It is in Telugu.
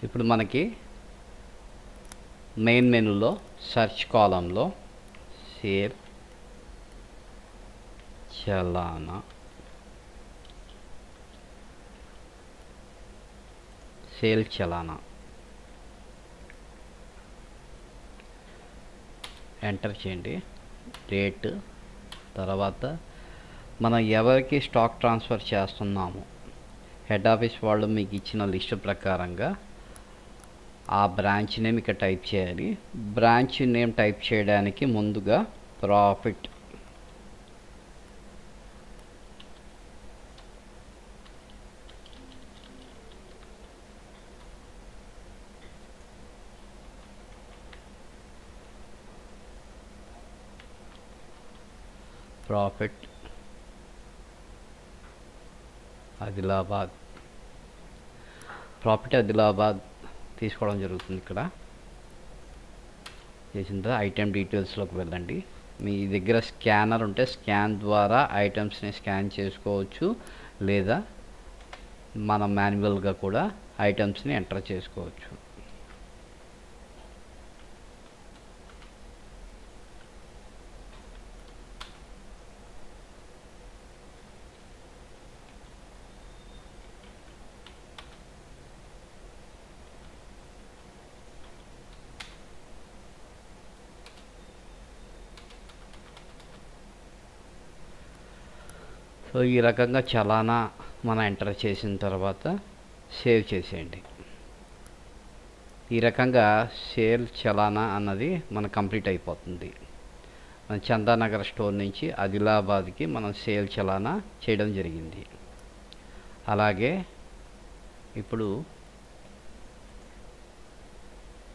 ఇప్పుడు మనకి మెయిన్ మెనూలో సెర్చ్ కాలంలో సేల్ చలానా ఎంటర్ చేయండి. డేట్, తర్వాత మనం ఎవరికి స్టాక్ ట్రాన్స్ఫర్ చేస్తున్నాము, హెడ్ ఆఫీస్ వాళ్ళు మీకు ఇచ్చిన లిస్ట్ ప్రకారంగా ఆ బ్రాంచ్ నేమ్ ఇక్కడ టైప్ చేయాలి. బ్రాంచ్ నేమ్ టైప్ చేయడానికి ముందుగా ప్రాఫిట్ ఆదిలాబాద్ తీసుకోవడం జరుగుతుంది. ఇక్కడ చేసిన తర్వాత ఐటెం డీటెయిల్స్లోకి వెళ్ళండి. మీ దగ్గర స్కానర్ ఉంటే స్కాన్ ద్వారా ఐటమ్స్ని స్కాన్ చేసుకోవచ్చు, లేదా మనం మాన్యువల్గా కూడా ఐటమ్స్ని ఎంటర్ చేసుకోవచ్చు. సో ఈ రకంగా చలానా మనం ఎంటర్ చేసిన తర్వాత సేవ్ చేసేయండి. ఈ రకంగా సేల్ చలానా అన్నది మనకు కంప్లీట్ అయిపోతుంది. మన చందానగర్ స్టోర్ నుంచి ఆదిలాబాద్కి మనం సేల్ చలానా చేయడం జరిగింది. అలాగే ఇప్పుడు